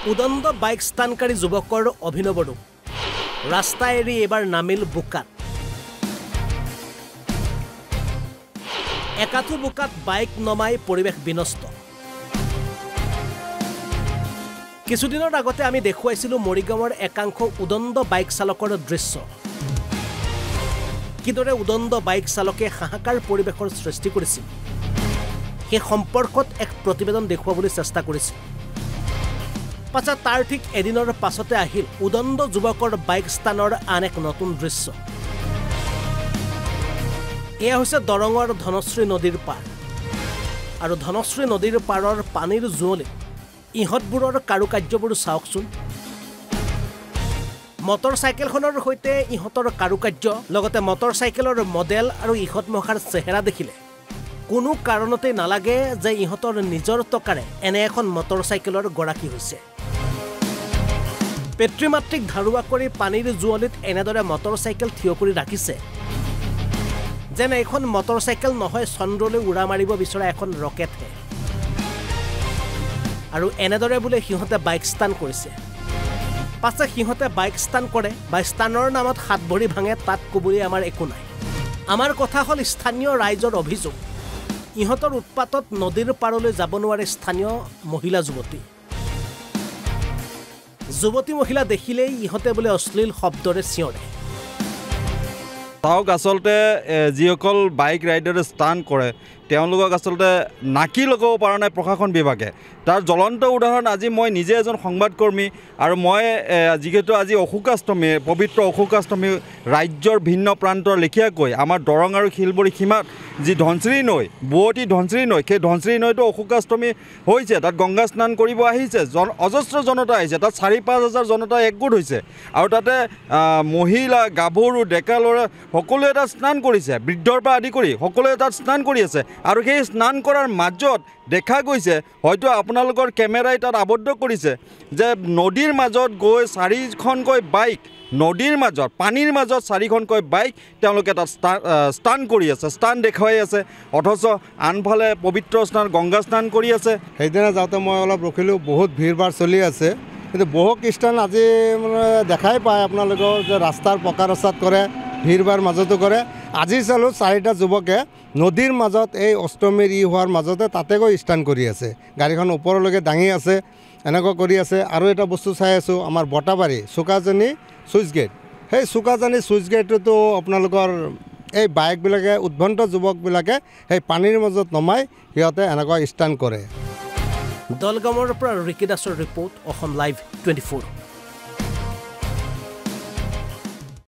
উদণ্ড বাইক ষ্টাণ্টকাৰী যুৱকৰ অভিনৱ ৰূপ ৰাস্তা এৰি এবাৰ নামিল বোকাত একাঠু বোকাত বাইক নমাই পৰিৱেশ বিনষ্ট কিছুদিনৰ আগতে আমি দেখুৱাইছিলোঁ মৰিগাঁৱৰ একাংশ উদণ্ড বাইক চালকৰ দৃশ্য কিদৰে উদণ্ড বাইক চালকে হাহাকাৰ পৰিৱেশৰ সৃষ্টি কৰিছিল সেই সম্পৰ্কত এক প্ৰতিবেদন দেখুৱাবলৈ চেষ্টা কৰিছিল পাছত তাৰ ঠিক এদিনৰ পাছতে আহিল উদণ্ড যুৱকৰ বাইক ষ্টানৰ আন এক নতুন দৃশ্য এয়া হৈছে দৰঙৰ ধনশ্ৰী নদীৰ পাৰ আৰু ধনশ্ৰী নদীৰ পাৰৰ পানীৰ জুৱলিত ইহঁতবোৰৰ কাৰুকাৰ্যবোৰ চাওকচোন মটৰ চাইকেলখনৰ সৈতে ইহঁতৰ কাৰুকাৰ্য লগতে মটৰ চাইকেলৰ মডেল আৰু ইহঁত মহাৰ চেহেৰা দেখিলে কোনো কাৰণতে নালাগে যে ইহঁতৰ নিজৰ টকাৰে এনে এখন মটৰ চাইকেলৰ গৰাকী হৈছে পিতৃ মাতৃক ধাৰুৱা কৰি পানীৰ জুৱলিত এনেদৰে মটৰ চাইকেল থিয় কৰি ৰাখিছে যেন এখন মটৰ চাইকেল নহয় চন্দ্ৰলৈ উৰা মাৰিব বিচৰা এখন ৰকেটহে আৰু এনেদৰে বোলে সিহঁতে বাইক ষ্টাণ্ট কৰিছে পাছে সিহঁতে বাইক ষ্টাণ্ট কৰে বা ষ্টানৰ নামত হাত ভৰি ভাঙে তাত ক'বলৈ আমাৰ একো নাই আমাৰ কথা হ'ল স্থানীয় ৰাইজৰ অভিযোগ ইহঁতৰ উৎপাতত নদীৰ পাৰলৈ যাব নোৱাৰে স্থানীয় মহিলা যুৱতী মহিলা দেখিলেই ইহঁতে বোলে অশ্লীল শব্দৰে চিঞৰে তাওক আচলতে যিসকল বাইক ৰাইডাৰে ষ্টাণ্ট কৰে তেওঁলোকক আচলতে নাকি লগাব পৰা নাই প্ৰশাসন বিভাগে তাৰ জ্বলন্ত উদাহৰণ আজি মই নিজে এজন সংবাদকৰ্মী আৰু মই যিহেতু আজি অশোকাষ্টমী পবিত্ৰ অশোকাষ্টমী ৰাজ্যৰ ভিন্ন প্ৰান্তৰ লেখীয়াকৈ আমাৰ দৰং আৰু শিলবৰী সীমাত যি ধনশ্ৰী নৈ বুৱতী ধনশ্ৰী নৈ সেই ধনশ্ৰী নৈটো অশোকাষ্টমী হৈছে তাত গংগা স্নান কৰিব আহিছে অজস্ৰ জনতা আহিছে তাত ৪-৫ হাজাৰ জনতা একগোট হৈছে আৰু তাতে মহিলা গাভৰু ডেকা ল'ৰা সকলোৱে তাত স্নান কৰিছে বৃদ্ধৰ পৰা আদি কৰি সকলোৱে তাত স্নান কৰি আছে আৰু সেই স্নান কৰাৰ মাজত দেখা গৈছে হয়তো আপোনালোকৰ কেমেৰাই তাত আবদ্ধ কৰিছে যে নদীৰ মাজত গৈ ৪খনকৈ বাইক নদীৰ মাজত পানীৰ মাজত ৪খনকৈ বাইক তেওঁলোকে তাত স্নান কৰি আছে স্নান দেখুৱাই আছে অথচ আনফালে পবিত্ৰ স্নান গংগা স্নান কৰি আছে সেইদিনা যাওঁতে মই অলপ ৰখিলোঁ বহুত ভিৰ ভাৰ চলি আছে কিন্তু বহু খ্ৰীষ্টান আজি মানে দেখাই পায় আপোনালোকৰ যে ৰাস্তাৰ পকা ৰাস্তাত কৰে ভিৰ ভাৰ মাজতো কৰে আজি চালোঁ ৪টা যুৱকে নদীৰ মাজত এই অষ্টমীৰ হোৱাৰ মাজতে তাতে গৈ ষ্টাণ্ট কৰি আছে গাড়ীখন ওপৰলৈকে দাঙি আছে এনেকুৱা কৰি আছে আৰু এটা বস্তু চাই আছোঁ আমাৰ বটাবাৰী চুকাজানি চুইচ গেট সেই চুকাজানি চুইচ গেটতো আপোনালোকৰ এই বাইকবিলাকে উদ্ভ্ৰান্ত যুৱকবিলাকে সেই পানীৰ মাজত নমাই সিহঁতে এনেকুৱা ষ্টাণ্ট কৰে দলগামৰ পৰা ৰিকি দাসৰ ৰিপৰ্ট অসম লাইভ 24